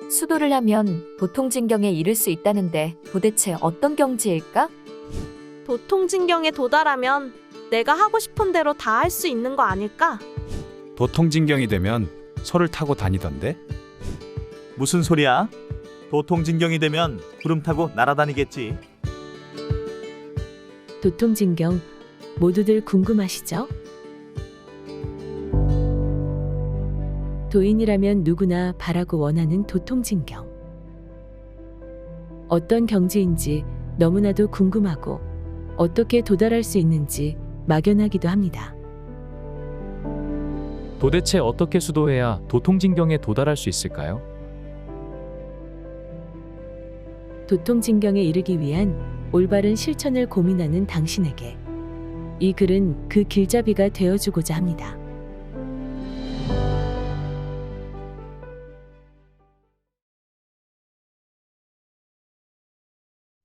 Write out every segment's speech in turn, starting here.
수도를 하면 도통진경에 이를 수 있다는데 도대체 어떤 경지일까? 도통진경에 도달하면 내가 하고 싶은 대로 다 할 수 있는 거 아닐까? 도통진경이 되면 소를 타고 다니던데? 무슨 소리야? 도통진경이 되면 구름 타고 날아다니겠지. 도통진경 모두들 궁금하시죠? 도인이라면 누구나 바라고 원하는 도통진경. 어떤 경지인지 너무나도 궁금하고 어떻게 도달할 수 있는지 막연하기도 합니다. 도대체 어떻게 수도해야 도통진경에 도달할 수 있을까요? 도통진경에 이르기 위한 올바른 실천을 고민하는 당신에게 이 글은 그 길잡이가 되어주고자 합니다.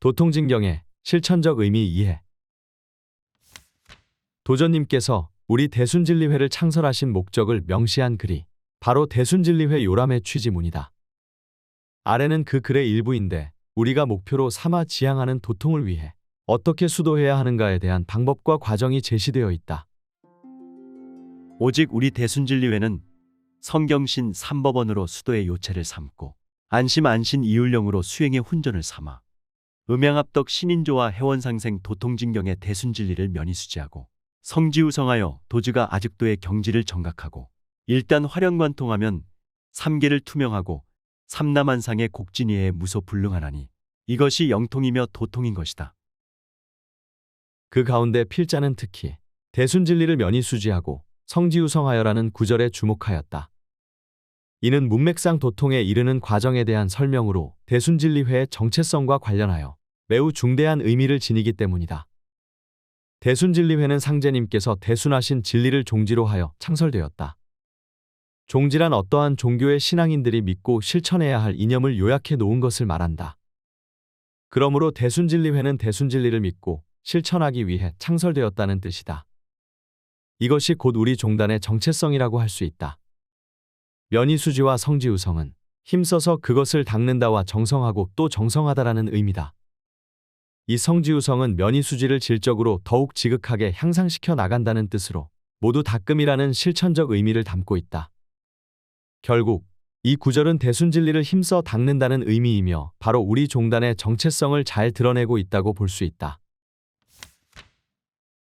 도통진경의 실천적 의미 이해. 도전님께서 우리 대순진리회를 창설하신 목적을 명시한 글이 바로 대순진리회 요람의 취지문이다. 아래는 그 글의 일부인데 우리가 목표로 삼아 지향하는 도통을 위해 어떻게 수도해야 하는가에 대한 방법과 과정이 제시되어 있다. 오직 우리 대순진리회는 성경신 3법원으로 수도의 요체를 삼고 안심 이율령으로 수행의 훈전을 삼아 음양합덕 신인조와 해원상생 도통진경의 대순진리를 면이수지하고 성지우성하여 도주가 아직도의 경지를 정각하고 일단 화련관통하면 삼계를 투명하고 삼남한상의 곡진이에 무소불능하나니 이것이 영통이며 도통인 것이다. 그 가운데 필자는 특히 대순진리를 면이수지하고 성지우성하여라는 구절에 주목하였다. 이는 문맥상 도통에 이르는 과정에 대한 설명으로 대순진리회의 정체성과 관련하여 매우 중대한 의미를 지니기 때문이다. 대순진리회는 상제님께서 대순하신 진리를 종지로 하여 창설되었다. 종지란 어떠한 종교의 신앙인들이 믿고 실천해야 할 이념을 요약해 놓은 것을 말한다. 그러므로 대순진리회는 대순진리를 믿고 실천하기 위해 창설되었다는 뜻이다. 이것이 곧 우리 종단의 정체성이라고 할 수 있다. 면이수지와 성지우성은 힘써서 그것을 닦는다와 정성하고 또 정성하다라는 의미다. 이 성지우성은 면이수지를 질적으로 더욱 지극하게 향상시켜 나간다는 뜻으로 모두 닦음이라는 실천적 의미를 담고 있다. 결국 이 구절은 대순진리를 힘써 닦는다는 의미이며 바로 우리 종단의 정체성을 잘 드러내고 있다고 볼 수 있다.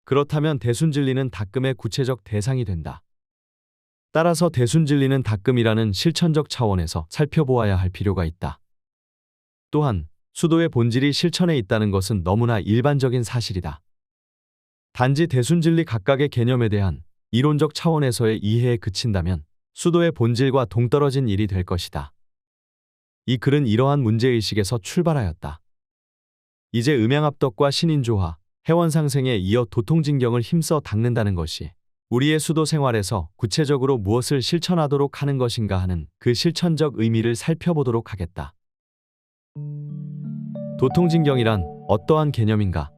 그렇다면 대순진리는 닦음의 구체적 대상이 된다. 따라서 대순진리는 닦음이라는 실천적 차원에서 살펴보아야 할 필요가 있다. 또한 수도의 본질이 실천에 있다는 것은 너무나 일반적인 사실이다. 단지 대순진리 각각의 개념에 대한 이론적 차원에서의 이해에 그친다면 수도의 본질과 동떨어진 일이 될 것이다. 이 글은 이러한 문제의식에서 출발하였다. 이제 음양합덕과 신인조화, 해원상생에 이어 도통진경을 힘써 닦는다는 것이 우리의 수도 생활에서 구체적으로 무엇을 실천하도록 하는 것인가 하는 그 실천적 의미를 살펴보도록 하겠다. 도통진경이란 어떠한 개념인가?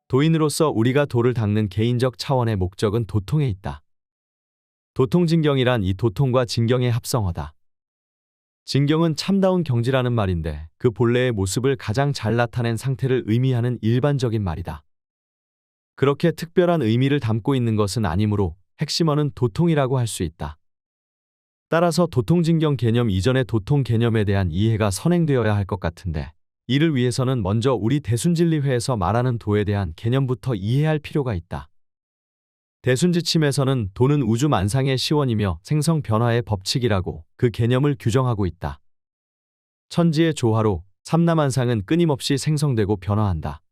도인으로서 우리가 도를 닦는 개인적 차원의 목적은 도통에 있다. 도통진경이란 이 도통과 진경의 합성어다. 진경은 참다운 경지라는 말인데 그 본래의 모습을 가장 잘 나타낸 상태를 의미하는 일반적인 말이다. 그렇게 특별한 의미를 담고 있는 것은 아니므로 핵심어는 도통이라고 할 수 있다. 따라서 도통진경 개념 이전의 도통 개념에 대한 이해가 선행되어야 할 것 같은데 이를 위해서는 먼저 우리 대순진리회에서 말하는 도에 대한 개념부터 이해할 필요가 있다. 대순지침에서는 도는 우주 만상의 시원이며 생성 변화의 법칙이라고 그 개념을 규정하고 있다. 천지의 조화로 삼남한상은 끊임없이 생성되고 변화한다.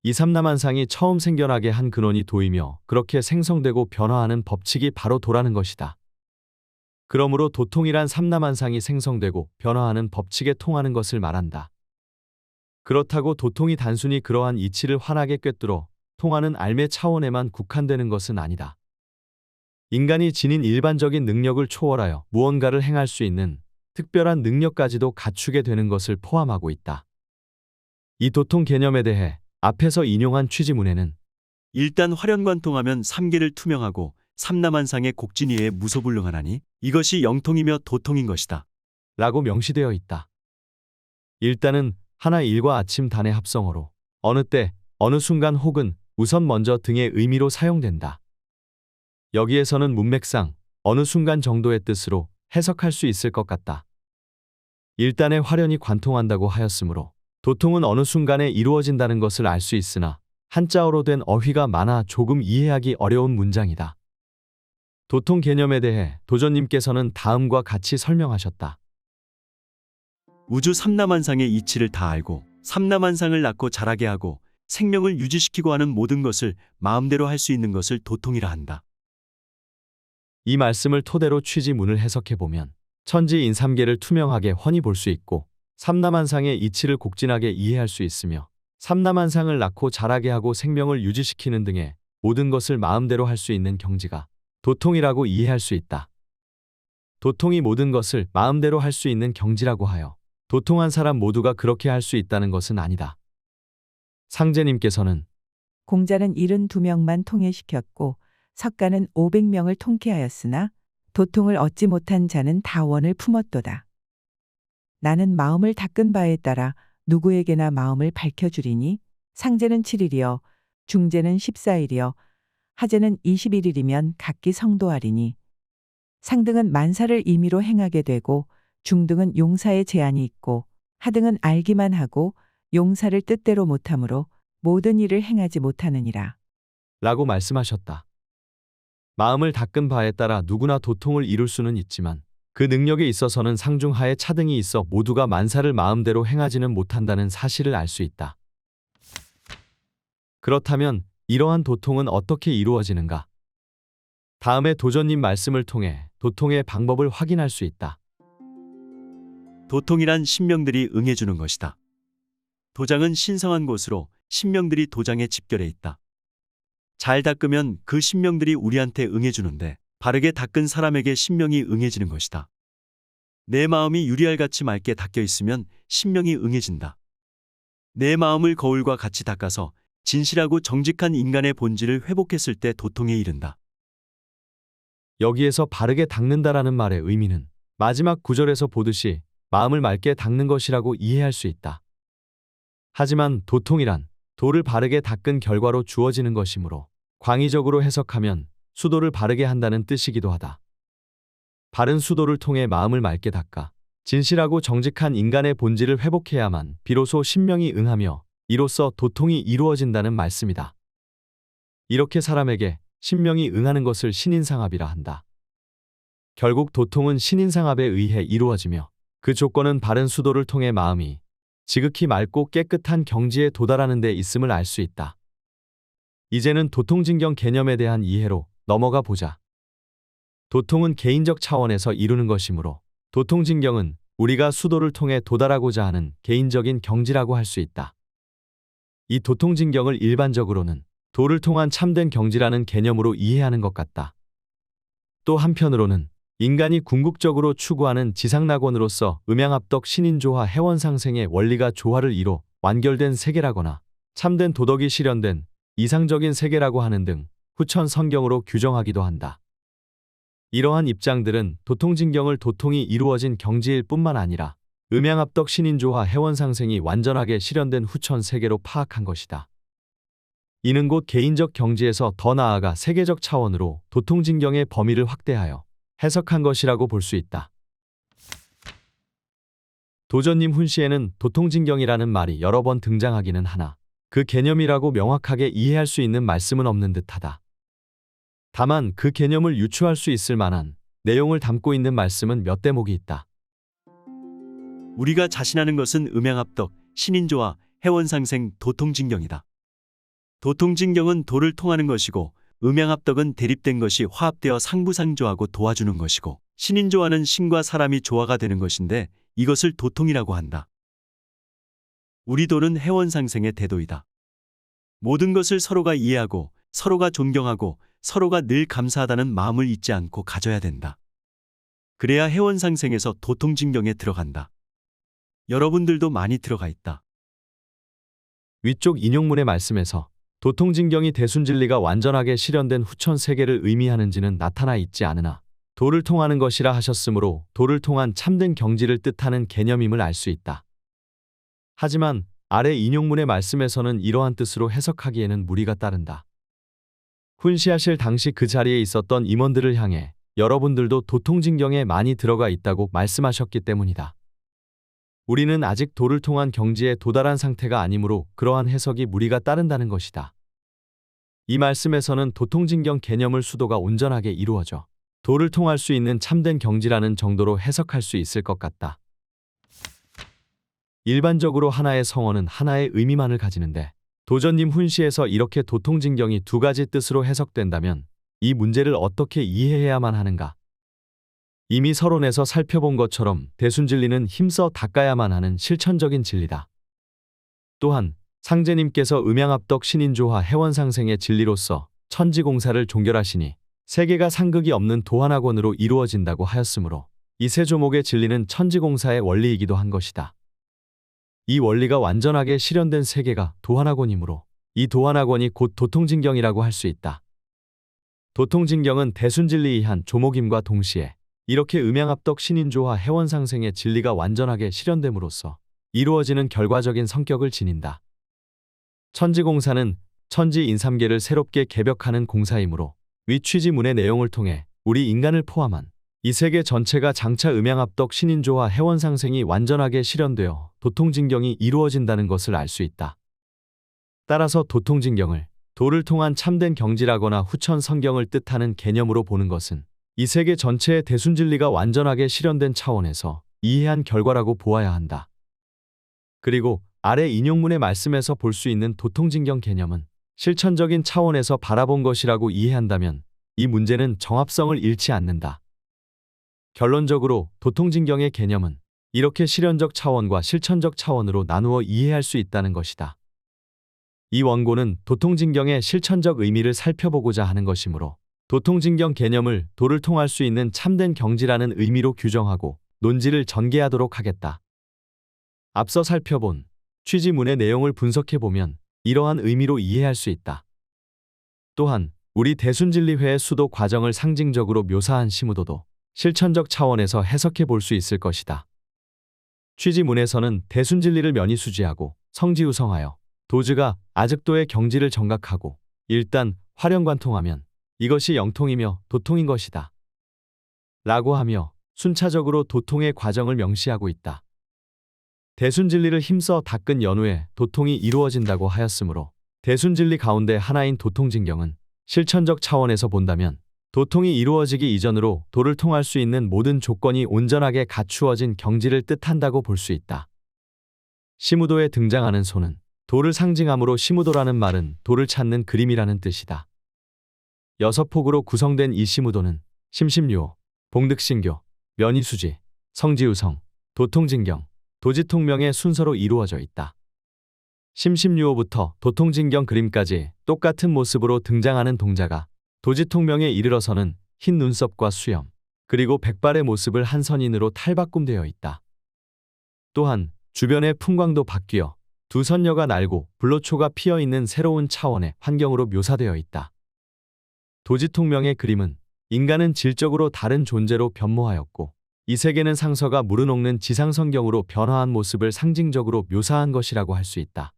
이 삼남한상이 처음 생겨나게 한 근원이 도이며 그렇게 생성되고 변화하는 법칙이 바로 도라는 것이다. 그러므로 도통이란 삼남한상이 생성되고 변화하는 법칙에 통하는 것을 말한다. 그렇다고 도통이 단순히 그러한 이치를 환하게 꿰뚫어 통하는 알매 차원에만 국한되는 것은 아니다. 인간이 지닌 일반적인 능력을 초월하여 무언가를 행할 수 있는 특별한 능력까지도 갖추게 되는 것을 포함하고 있다. 이 도통 개념에 대해 앞에서 인용한 취지문에는 일단 화련관통하면 삼계를 투명하고 삼남한상의 곡진이에 무소불능하나니 이것이 영통이며 도통인 것이다. 라고 명시되어 있다. 일단은 하나 일과 아침 단의 합성어로 어느 때, 어느 순간 혹은 우선 먼저 등의 의미로 사용된다. 여기에서는 문맥상 어느 순간 정도의 뜻으로 해석할 수 있을 것 같다. 일단에 화련이 관통한다고 하였으므로 도통은 어느 순간에 이루어진다는 것을 알 수 있으나 한자어로 된 어휘가 많아 조금 이해하기 어려운 문장이다. 도통 개념에 대해 도전님께서는 다음과 같이 설명하셨다. 우주 삼라만상의 이치를 다 알고 삼라만상을 낳고 자라게 하고 생명을 유지시키고 하는 모든 것을 마음대로 할 수 있는 것을 도통이라 한다. 이 말씀을 토대로 취지문을 해석해보면 천지인삼계를 투명하게 훤히 볼 수 있고 삼라만상의 이치를 곡진하게 이해할 수 있으며 삼라만상을 낳고 자라게 하고 생명을 유지시키는 등의 모든 것을 마음대로 할 수 있는 경지가 도통이라고 이해할 수 있다. 도통이 모든 것을 마음대로 할 수 있는 경지라고 하여 도통한 사람 모두가 그렇게 할 수 있다는 것은 아니다. 상제님께서는 공자는 72명만 통해시켰고 석가는 500명을 통쾌하였으나 도통을 얻지 못한 자는 다원을 품었도다. 나는 마음을 닦은 바에 따라 누구에게나 마음을 밝혀주리니 상제는 7일이요 중제는 14일이요 하제는 21일이면 각기 성도하리니 상등은 만사를 임의로 행하게 되고 중등은 용사의 제한이 있고 하등은 알기만 하고 용사를 뜻대로 못하므로 모든 일을 행하지 못하느니라. 라고 말씀하셨다. 마음을 닦은 바에 따라 누구나 도통을 이룰 수는 있지만 그 능력에 있어서는 상중하에 차등이 있어 모두가 만사를 마음대로 행하지는 못한다는 사실을 알 수 있다. 그렇다면 이러한 도통은 어떻게 이루어지는가? 다음에 도전님 말씀을 통해 도통의 방법을 확인할 수 있다. 도통이란 신명들이 응해주는 것이다. 도장은 신성한 곳으로 신명들이 도장에 집결해 있다. 잘 닦으면 그 신명들이 우리한테 응해주는데 바르게 닦은 사람에게 신명이 응해지는 것이다. 내 마음이 유리알같이 맑게 닦여 있으면 신명이 응해진다. 내 마음을 거울과 같이 닦아서 진실하고 정직한 인간의 본질을 회복했을 때 도통에 이른다. 여기에서 바르게 닦는다라는 말의 의미는 마지막 구절에서 보듯이 마음을 맑게 닦는 것이라고 이해할 수 있다. 하지만 도통이란 도를 바르게 닦은 결과로 주어지는 것이므로 광의적으로 해석하면 수도를 바르게 한다는 뜻이기도 하다. 바른 수도를 통해 마음을 맑게 닦아 진실하고 정직한 인간의 본질을 회복해야만 비로소 신명이 응하며 이로써 도통이 이루어진다는 말씀이다. 이렇게 사람에게 신명이 응하는 것을 신인상합이라 한다. 결국 도통은 신인상합에 의해 이루어지며 그 조건은 바른 수도를 통해 마음이 지극히 맑고 깨끗한 경지에 도달하는 데 있음을 알 수 있다. 이제는 도통진경 개념에 대한 이해로 넘어가 보자. 도통은 개인적 차원에서 이루는 것이므로 도통진경은 우리가 수도를 통해 도달하고자 하는 개인적인 경지라고 할 수 있다. 이 도통진경을 일반적으로는 도를 통한 참된 경지라는 개념으로 이해하는 것 같다. 또 한편으로는 인간이 궁극적으로 추구하는 지상낙원으로서 음양합덕 신인조화 해원상생의 원리가 조화를 이뤄 완결된 세계라거나 참된 도덕이 실현된 이상적인 세계라고 하는 등 후천 성경으로 규정하기도 한다. 이러한 입장들은 도통진경을 도통이 이루어진 경지일 뿐만 아니라 음양합덕 신인조화 해원상생이 완전하게 실현된 후천 세계로 파악한 것이다. 이는 곧 개인적 경지에서 더 나아가 세계적 차원으로 도통진경의 범위를 확대하여 해석한 것이라고 볼 수 있다. 도전님 훈시에는 도통진경이라는 말이 여러 번 등장하기는 하나 그 개념이라고 명확하게 이해할 수 있는 말씀은 없는 듯하다. 다만 그 개념을 유추할 수 있을 만한 내용을 담고 있는 말씀은 몇 대목이 있다. 우리가 자신하는 것은 음양합덕, 신인조화, 해원상생, 도통진경이다. 도통진경은 도를 통하는 것이고 음양합덕은 대립된 것이 화합되어 상부상조하고 도와주는 것이고 신인조화는 신과 사람이 조화가 되는 것인데 이것을 도통이라고 한다. 우리 도는 해원상생의 대도이다. 모든 것을 서로가 이해하고 서로가 존경하고 서로가 늘 감사하다는 마음을 잊지 않고 가져야 된다. 그래야 해원상생에서 도통진경에 들어간다. 여러분들도 많이 들어가 있다. 위쪽 인용문의 말씀에서 도통진경이 대순진리가 완전하게 실현된 후천 세계를 의미하는지는 나타나 있지 않으나 도를 통하는 것이라 하셨으므로 도를 통한 참된 경지를 뜻하는 개념임을 알 수 있다. 하지만 아래 인용문의 말씀에서는 이러한 뜻으로 해석하기에는 무리가 따른다. 훈시하실 당시 그 자리에 있었던 임원들을 향해 여러분들도 도통진경에 많이 들어가 있다고 말씀하셨기 때문이다. 우리는 아직 도를 통한 경지에 도달한 상태가 아니므로 그러한 해석이 무리가 따른다는 것이다. 이 말씀에서는 도통진경 개념을 수도가 온전하게 이루어져 도를 통할 수 있는 참된 경지라는 정도로 해석할 수 있을 것 같다. 일반적으로 하나의 성어는 하나의 의미만을 가지는데 도전님 훈시에서 이렇게 도통진경이 두 가지 뜻으로 해석된다면 이 문제를 어떻게 이해해야만 하는가? 이미 서론에서 살펴본 것처럼 대순진리는 힘써 닦아야만 하는 실천적인 진리다. 또한 상제님께서 음양압덕 신인조화 해원상생의 진리로서 천지공사를 종결하시니 세계가 상극이 없는 도환학원으로 이루어진다고 하였으므로 이 세 조목의 진리는 천지공사의 원리이기도 한 것이다. 이 원리가 완전하게 실현된 세계가 도환학원이므로 이 도환학원이 곧 도통진경이라고 할 수 있다. 도통진경은 대순진리의 한 조목임과 동시에 이렇게 음양압덕 신인조화 해원상생의 진리가 완전하게 실현됨으로써 이루어지는 결과적인 성격을 지닌다. 천지공사는 천지인삼계를 새롭게 개벽하는 공사이므로 위 취지문의 내용을 통해 우리 인간을 포함한 이 세계 전체가 장차 음양압덕 신인조화 해원상생이 완전하게 실현되어 도통진경이 이루어진다는 것을 알 수 있다. 따라서 도통진경을 도를 통한 참된 경지라거나 후천 성경을 뜻하는 개념으로 보는 것은 이 세계 전체의 대순진리가 완전하게 실현된 차원에서 이해한 결과라고 보아야 한다. 그리고 아래 인용문의 말씀에서 볼 수 있는 도통진경 개념은 실천적인 차원에서 바라본 것이라고 이해한다면 이 문제는 정합성을 잃지 않는다. 결론적으로 도통진경의 개념은 이렇게 실현적 차원과 실천적 차원으로 나누어 이해할 수 있다는 것이다. 이 원고는 도통진경의 실천적 의미를 살펴보고자 하는 것이므로 도통진경 개념을 도를 통할 수 있는 참된 경지라는 의미로 규정하고 논지를 전개하도록 하겠다. 앞서 살펴본 취지문의 내용을 분석해보면 이러한 의미로 이해할 수 있다. 또한 우리 대순진리회의 수도 과정을 상징적으로 묘사한 시무도도 실천적 차원에서 해석해 볼 수 있을 것이다. 취지문에서는 대순진리를 면히 수지하고 성지우성하여 도즈가 아직도의 경지를 정각하고 일단 활용관통하면 이것이 영통이며 도통인 것이다. 라고 하며 순차적으로 도통의 과정을 명시하고 있다. 대순진리를 힘써 닦은 연후에 도통이 이루어진다고 하였으므로 대순진리 가운데 하나인 도통진경은 실천적 차원에서 본다면 도통이 이루어지기 이전으로 도를 통할 수 있는 모든 조건이 온전하게 갖추어진 경지를 뜻한다고 볼 수 있다. 시무도에 등장하는 소는 도를 상징하므로 시무도라는 말은 도를 찾는 그림이라는 뜻이다. 6폭으로 구성된 이 시무도는 심심유호, 봉득신교, 면이수지, 성지우성, 도통진경, 도지통명의 순서로 이루어져 있다. 심심유호부터 도통진경 그림까지 똑같은 모습으로 등장하는 동자가 도지통명에 이르러서는 흰 눈썹과 수염, 그리고 백발의 모습을 한 선인으로 탈바꿈되어 있다. 또한 주변의 풍광도 바뀌어 두 선녀가 날고 불로초가 피어있는 새로운 차원의 환경으로 묘사되어 있다. 도지통명의 그림은 인간은 질적으로 다른 존재로 변모하였고 이 세계는 상서가 무르녹는 지상성경으로 변화한 모습을 상징적으로 묘사한 것이라고 할 수 있다.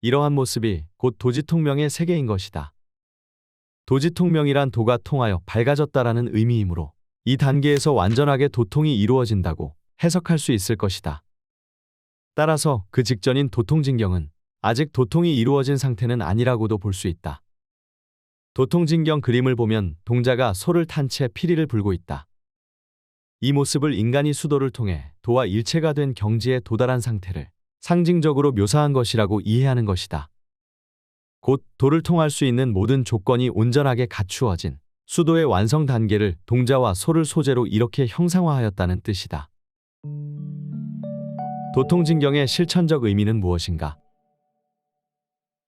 이러한 모습이 곧 도지통명의 세계인 것이다. 도지통명이란 도가 통하여 밝아졌다라는 의미이므로 이 단계에서 완전하게 도통이 이루어진다고 해석할 수 있을 것이다. 따라서 그 직전인 도통진경은 아직 도통이 이루어진 상태는 아니라고도 볼 수 있다. 도통진경 그림을 보면 동자가 소를 탄 채 피리를 불고 있다. 이 모습을 인간이 수도를 통해 도와 일체가 된 경지에 도달한 상태를 상징적으로 묘사한 것이라고 이해하는 것이다. 곧 도를 통할 수 있는 모든 조건이 온전하게 갖추어진 수도의 완성 단계를 동자와 소를 소재로 이렇게 형상화하였다는 뜻이다. 도통진경의 실천적 의미는 무엇인가?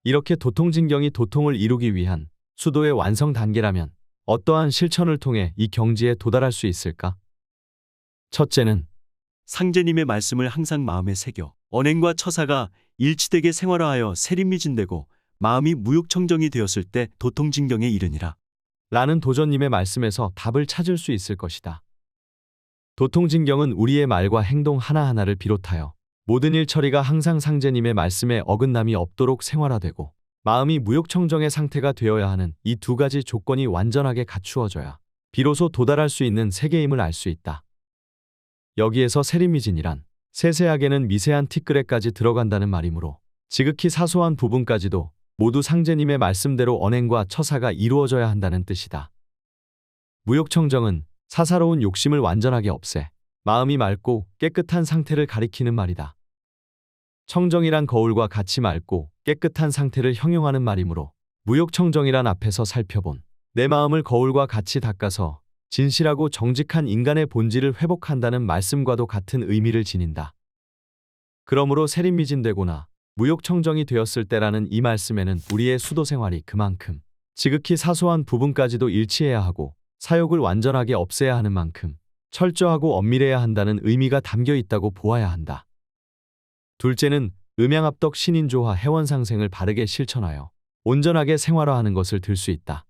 이렇게 도통진경이 도통을 이루기 위한 수도의 완성 단계라면 어떠한 실천을 통해 이 경지에 도달할 수 있을까? 첫째는 상제님의 말씀을 항상 마음에 새겨 언행과 처사가 일치되게 생활화하여 세림미진되고 마음이 무욕청정이 되었을 때 도통진경에 이르니라. 라는 도전님의 말씀에서 답을 찾을 수 있을 것이다. 도통진경은 우리의 말과 행동 하나하나를 비롯하여 모든 일 처리가 항상 상제님의 말씀에 어긋남이 없도록 생활화되고 마음이 무욕청정의 상태가 되어야 하는 이 두 가지 조건이 완전하게 갖추어져야 비로소 도달할 수 있는 세계임을 알 수 있다. 여기에서 세림미진이란 세세하게는 미세한 티끌에까지 들어간다는 말이므로 지극히 사소한 부분까지도 모두 상제님의 말씀대로 언행과 처사가 이루어져야 한다는 뜻이다. 무욕청정은 사사로운 욕심을 완전하게 없애 마음이 맑고 깨끗한 상태를 가리키는 말이다. 청정이란 거울과 같이 맑고 깨끗한 상태를 형용하는 말이므로 무욕청정이란 앞에서 살펴본 내 마음을 거울과 같이 닦아서 진실하고 정직한 인간의 본질을 회복한다는 말씀과도 같은 의미를 지닌다. 그러므로 세림미진되거나 무욕청정이 되었을 때라는 이 말씀에는 우리의 수도 생활이 그만큼 지극히 사소한 부분까지도 일치해야 하고 사욕을 완전하게 없애야 하는 만큼 철저하고 엄밀해야 한다는 의미가 담겨 있다고 보아야 한다. 둘째는 음양압덕 신인조화 해원상생을 바르게 실천하여 온전하게 생활화하는 것을 들 수 있다.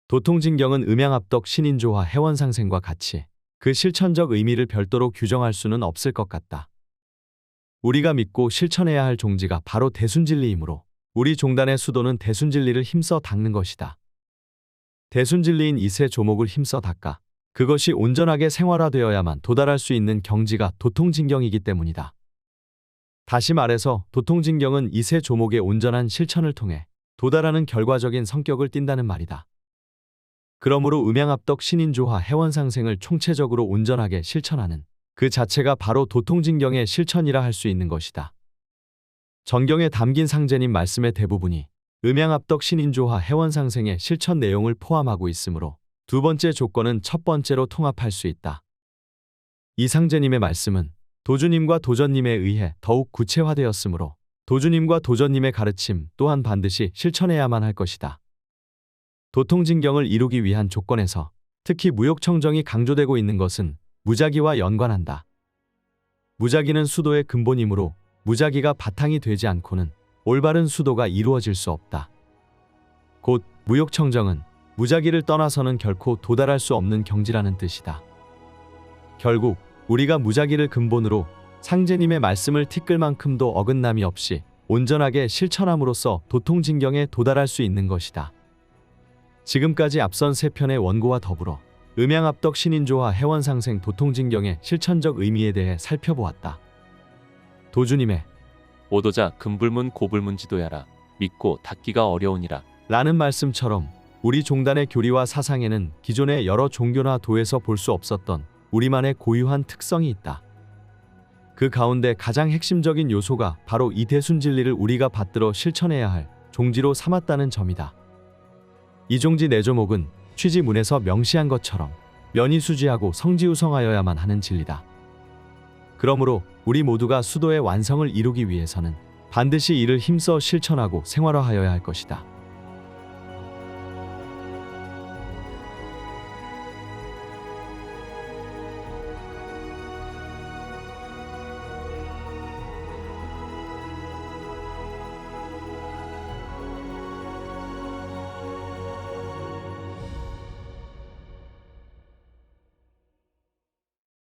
도통진경은 음양압덕 신인조화 해원상생과 같이 그 실천적 의미를 별도로 규정할 수는 없을 것 같다. 우리가 믿고 실천해야 할 종지가 바로 대순진리이므로 우리 종단의 수도는 대순진리를 힘써 닦는 것이다. 대순진리인 이세 조목을 힘써 닦아 그것이 온전하게 생활화되어야만 도달할 수 있는 경지가 도통진경이기 때문이다. 다시 말해서 도통진경은 이세 조목의 온전한 실천을 통해 도달하는 결과적인 성격을 띈다는 말이다. 그러므로 음양압덕 신인조화 해원상생을 총체적으로 온전하게 실천하는 그 자체가 바로 도통진경의 실천이라 할 수 있는 것이다. 전경에 담긴 상제님 말씀의 대부분이 음양압덕 신인조화 해원상생의 실천 내용을 포함하고 있으므로 두 번째 조건은 첫 번째로 통합할 수 있다. 이 상제님의 말씀은 도주님과 도전님에 의해 더욱 구체화되었으므로 도주님과 도전님의 가르침 또한 반드시 실천해야만 할 것이다. 도통진경을 이루기 위한 조건에서 특히 무욕청정이 강조되고 있는 것은 무작위와 연관한다. 무작위는 수도의 근본이므로 무작위가 바탕이 되지 않고는 올바른 수도가 이루어질 수 없다. 곧 무욕청정은 무작위를 떠나서는 결코 도달할 수 없는 경지라는 뜻이다. 결국 우리가 무작위를 근본으로 상제님의 말씀을 티끌만큼도 어긋남이 없이 온전하게 실천함으로써 도통진경에 도달할 수 있는 것이다. 지금까지 앞선 세 편의 원고와 더불어 음양압덕 신인조화 해원상생 도통진경의 실천적 의미에 대해 살펴보았다. 도주님의 오도자 금불문 고불문 지도야라 믿고 닫기가 어려우니라 라는 말씀처럼 우리 종단의 교리와 사상에는 기존의 여러 종교나 도에서 볼 수 없었던 우리만의 고유한 특성이 있다. 그 가운데 가장 핵심적인 요소가 바로 이 대순진리를 우리가 받들어 실천해야 할 종지로 삼았다는 점이다. 이 종지 네 조목은 취지문에서 명시한 것처럼 면이수지하고 성지우성하여야만 하는 진리다. 그러므로 우리 모두가 수도의 완성을 이루기 위해서는 반드시 이를 힘써 실천하고 생활화하여야 할 것이다.